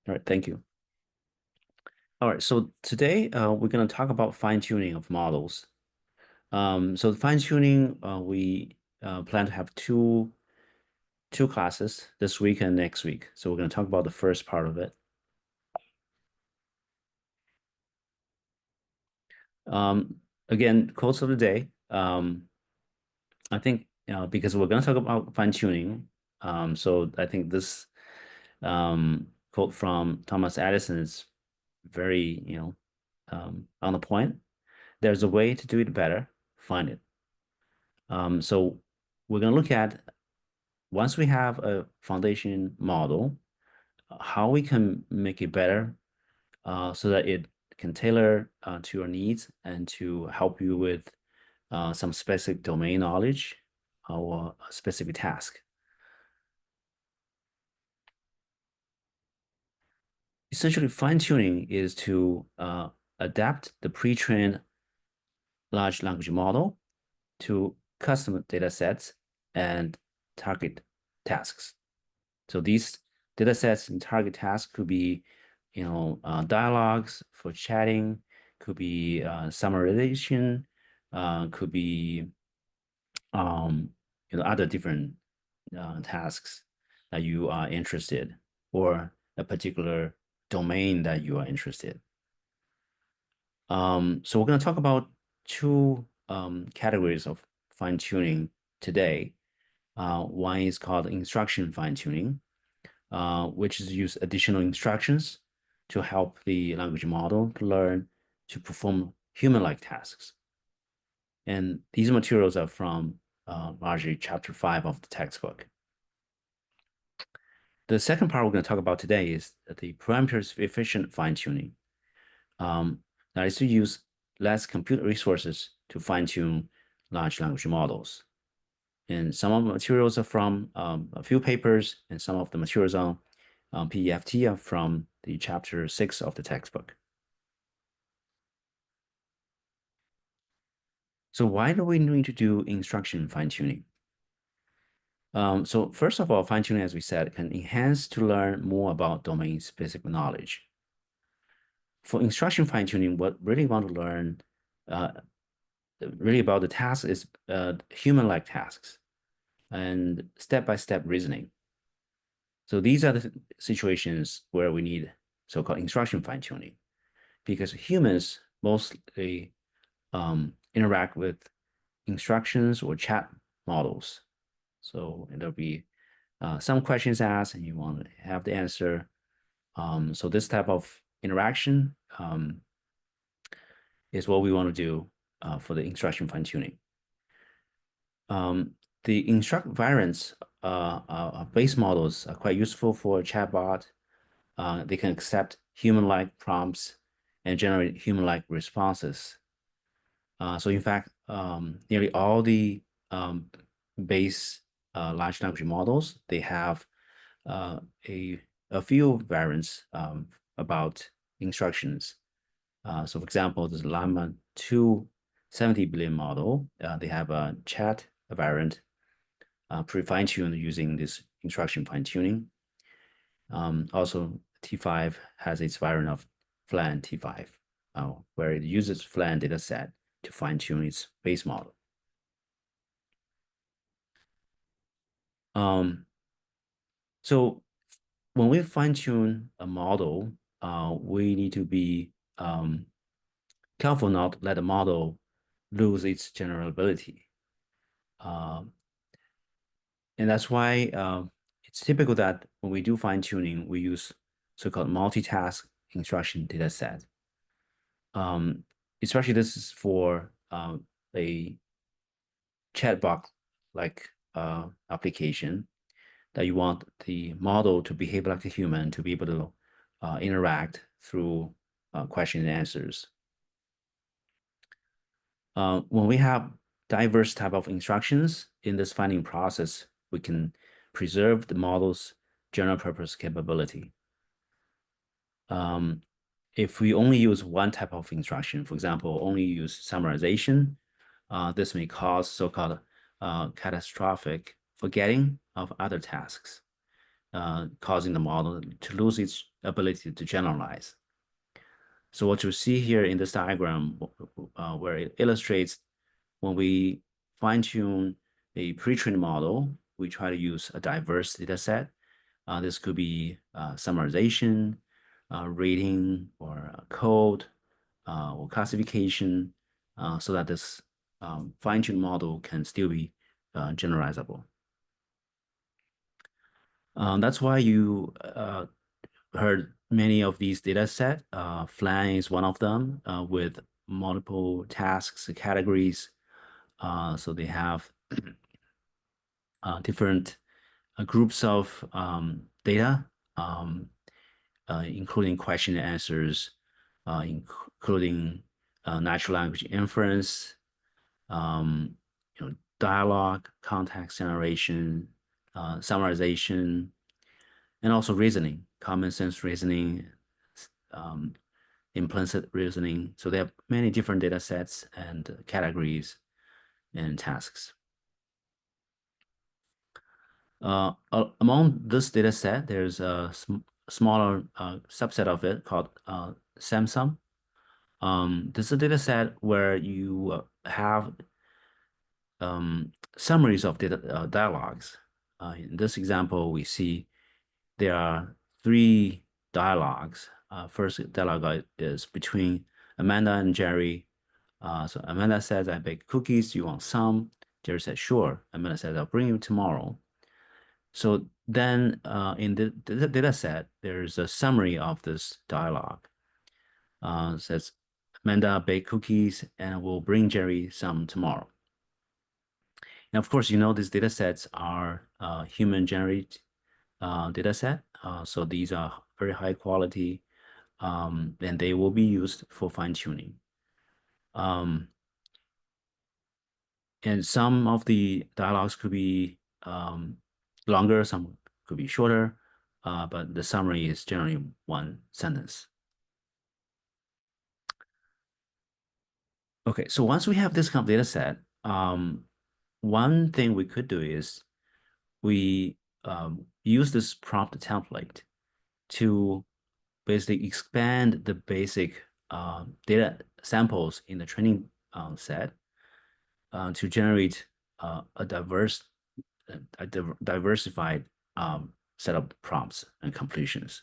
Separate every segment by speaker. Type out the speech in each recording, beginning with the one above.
Speaker 1: All right, thank you. All right, so today we're going to talk about fine-tuning of models. So the fine-tuning, we plan to have two classes this week and next week. So we're going to talk about the first part of it. Again, quotes of the day. I think because we're going to talk about fine-tuning, so I think this quote from Thomas Edison is very, on the point. There's a way to do it better. Find it. So we're going to look at once we have a foundation model, how we can make it better so that it can tailor to your needs and to help you with some specific domain knowledge or a specific task. Essentially, fine-tuning is to adapt the pre-trained large language model to custom data sets and target tasks. So these data sets and target tasks could be, dialogues for chatting, could be summarization, could be, other different tasks that you are interested, or a particular domain that you are interested. So we're going to talk about two categories of fine tuning today. One is called instruction fine tuning, which is use additional instructions to help the language model to learn to perform human-like tasks. And these materials are from largely chapter 5 of the textbook. The second part we're going to talk about today is the parameters efficient fine-tuning. That is to use less compute resources to fine-tune large language models. And some of the materials are from a few papers, and some of the materials on PEFT are from the chapter 6 of the textbook. So why do we need to do instruction fine-tuning? So first of all, fine-tuning, as we said, can enhance to learn more about domain-specific knowledge. For instruction fine-tuning, what really want to learn really about the task is human-like tasks and step-by-step reasoning. So these are the situations where we need so-called instruction fine-tuning, because humans mostly interact with instructions or chat models. So there'll be some questions asked and you want to have the answer. So this type of interaction is what we want to do for the instruction fine-tuning. The instruct variants base models are quite useful for chatbot. They can accept human-like prompts and generate human-like responses. So in fact, nearly all the base large language models, they have a few variants about instructions. So for example, this Llama 270 billion model, they have a chat variant pre-fine-tuned using this instruction fine-tuning. Also, T5 has its variant of FLAN T5, where it uses FLAN dataset to fine-tune its base model. So when we fine-tune a model, we need to be careful not to let the model lose its generalizability. And that's why it's typical that when we do fine-tuning, we use so-called multitask instruction data set. Especially this is for a chatbot-like application that you want the model to behave like a human, to be able to interact through question and answers. When we have diverse type of instructions in this finding process, we can preserve the model's general purpose capability. If we only use one type of instruction, for example, only use summarization, this may cause so-called catastrophic forgetting of other tasks. causing the model to lose its ability to generalize. So what you see here in this diagram, where it illustrates when we fine-tune a pre-trained model, we try to use a diverse data set. This could be summarization, rating, or code, or classification, so that this fine-tuned model can still be generalizable. That's why you heard many of these data set. Flan is one of them with multiple tasks, categories. So they have different groups of data, including question and answers, including natural language inference, um, dialogue, context generation, summarization, and also reasoning, common sense reasoning, um, implicit reasoning. So they have many different data sets and categories and tasks. Among this data set, there's a smaller subset of it called SAMSUM. This is a data set where you have summaries of data dialogues. In this example, we see there are three dialogues. First dialogue is between Amanda and Jerry. So Amanda says, I bake cookies. You want some? Jerry says, sure. Amanda says, I'll bring you tomorrow. So then in the data set, there's a summary of this dialogue. Says, Amanda bake cookies and will bring Jerry some tomorrow. And of course, these data sets are human generated data set. So these are very high quality, and they will be used for fine tuning. And some of the dialogues could be longer, some could be shorter, but the summary is generally one sentence. Okay, so once we have this kind of data set, one thing we could do is we use this prompt template to basically expand the basic data samples in the training set to generate a diversified set of prompts and completions.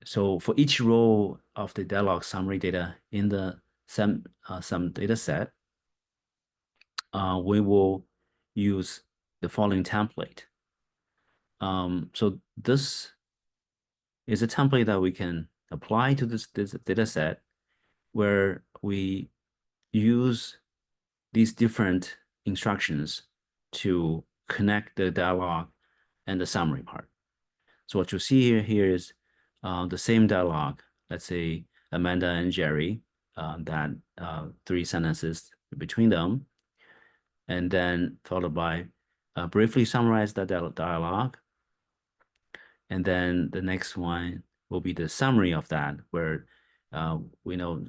Speaker 1: So for each row of the dialog summary data in the some data set, we will use the following template. So this is a template that we can apply to this data set where we use these different instructions to connect the dialogue and the summary part. So what you see here is the same dialogue. Let's say Amanda and Jerry, that three sentences between them, and then followed by briefly summarize the dialogue. And then the next one will be the summary of that, where we know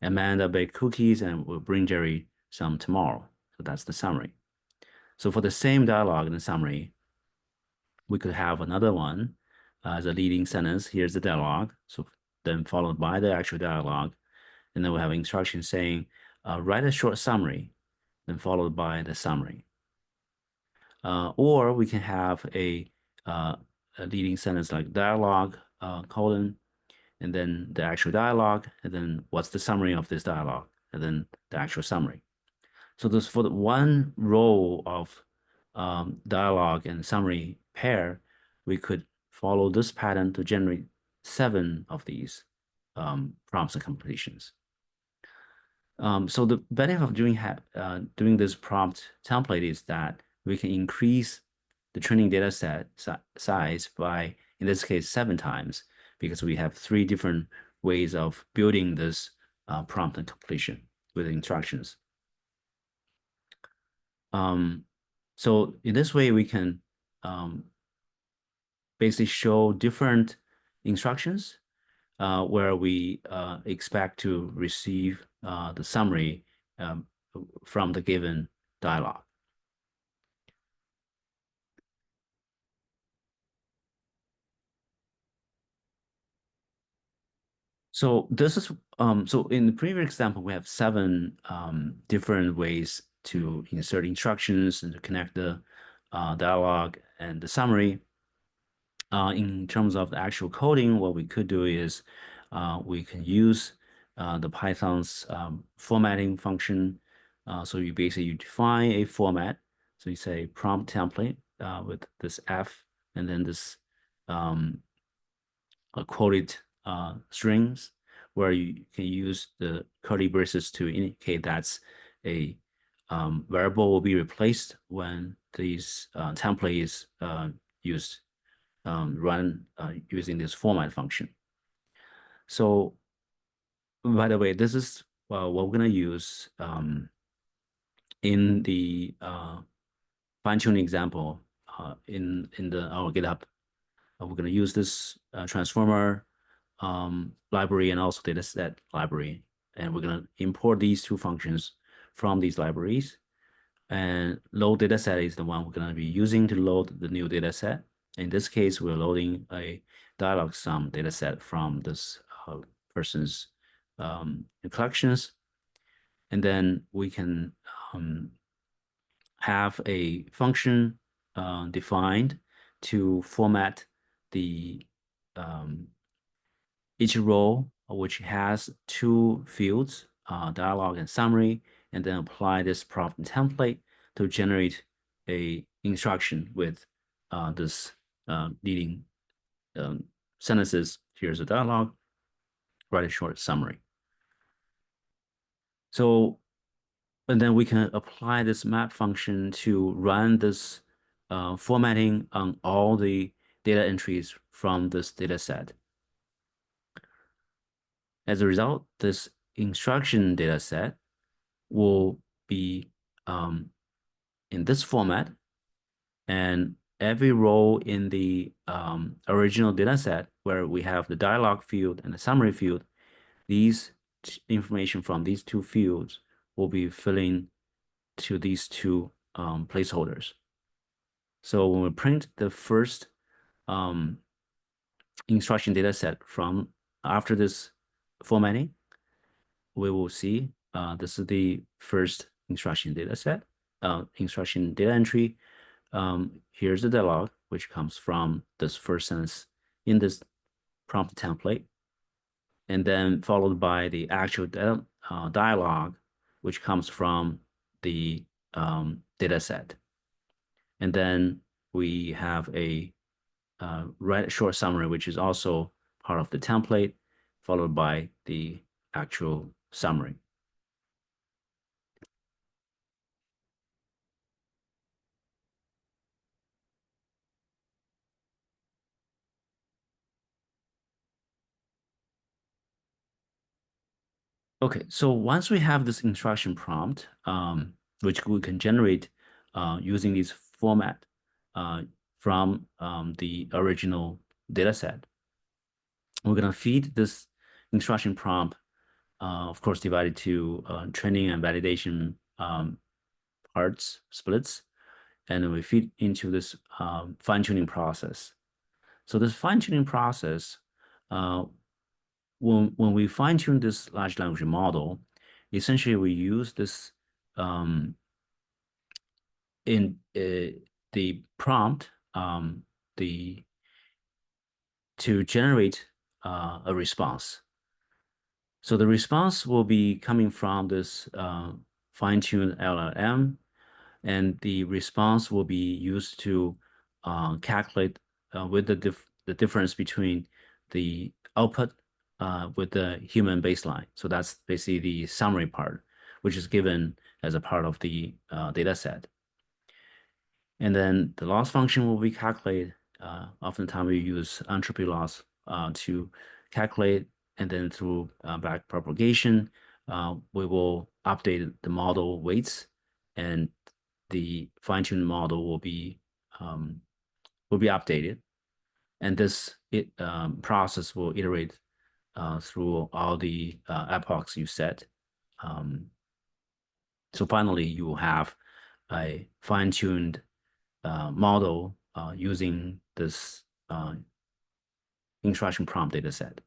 Speaker 1: Amanda baked cookies and will bring Jerry some tomorrow. So that's the summary. So for the same dialogue in the summary, we could have another one as a leading sentence. Here's the dialogue. So then followed by the actual dialogue. And then we have instructions saying, write a short summary, then followed by the summary. Or we can have a leading sentence like dialogue, colon, and then the actual dialogue, and then what's the summary of this dialogue, and then the actual summary. So this for the one row of dialogue and summary pair, we could follow this pattern to generate 7 of these prompts and completions. So the benefit of doing this prompt template is that we can increase the training data set size by, in this case, 7 times, because we have 3 different ways of building this prompt and completion with instructions. So in this way, we can basically show different instructions where we expect to receive the summary from the given dialogue. So this is so in the previous example, we have seven different ways to insert instructions and to connect the dialogue and the summary. In terms of the actual coding, what we could do is we can use the Python's formatting function. So you basically you define a format. So you say prompt template with this F and then this um, quoted strings where you can use the curly braces to indicate that's a variable will be replaced when these template is used run using this format function. So by the way, this is what we're going to use in the fine-tuning example in the our GitHub. We're going to use this transformer library and also dataset library, and we're going to import these two functions from these libraries. And load dataset is the one we're going to be using to load the new dataset. In this case, we're loading a dialog sum dataset from this person's collections. And then we can have a function defined to format the each row, which has two fields, dialog and summary, and then apply this prompt template to generate a instruction with this leading um, sentences. Here's a dialog, write a short summary. So, and then we can apply this map function to run this formatting on all the data entries from this data set. As a result, this instruction data set will be in this format, and every row in the original data set where we have the dialog field and the summary field, these information from these two fields will be filling to these two placeholders. So when we print the first um, instruction data set from after this formatting, we will see this is the first instruction data set, instruction data entry. Here's the dialog, which comes from this first sentence in this prompt template, and then followed by the actual dialog, which comes from the data set. And then we have a write short summary, which is also part of the template, followed by the actual summary. Okay, so once we have this instruction prompt, which we can generate using this format from the original data set, we're going to feed this instruction prompt, of course, divided to training and validation parts, splits, and then we feed into this fine-tuning process. So this fine-tuning process, uh, when we fine-tune this large language model, essentially we use this in the prompt the to generate a response. So the response will be coming from this fine-tuned LLM, and the response will be used to calculate with the difference between the output with the human baseline. So that's basically the summary part, which is given as a part of the data set. And then the loss function will be calculated. Oftentimes we use entropy loss to calculate, and then through back propagation, we will update the model weights, and the fine-tuned model will be updated. And this process will iterate through all the epochs you set. Um, so finally, you will have a fine-tuned model using this instruction prompt dataset.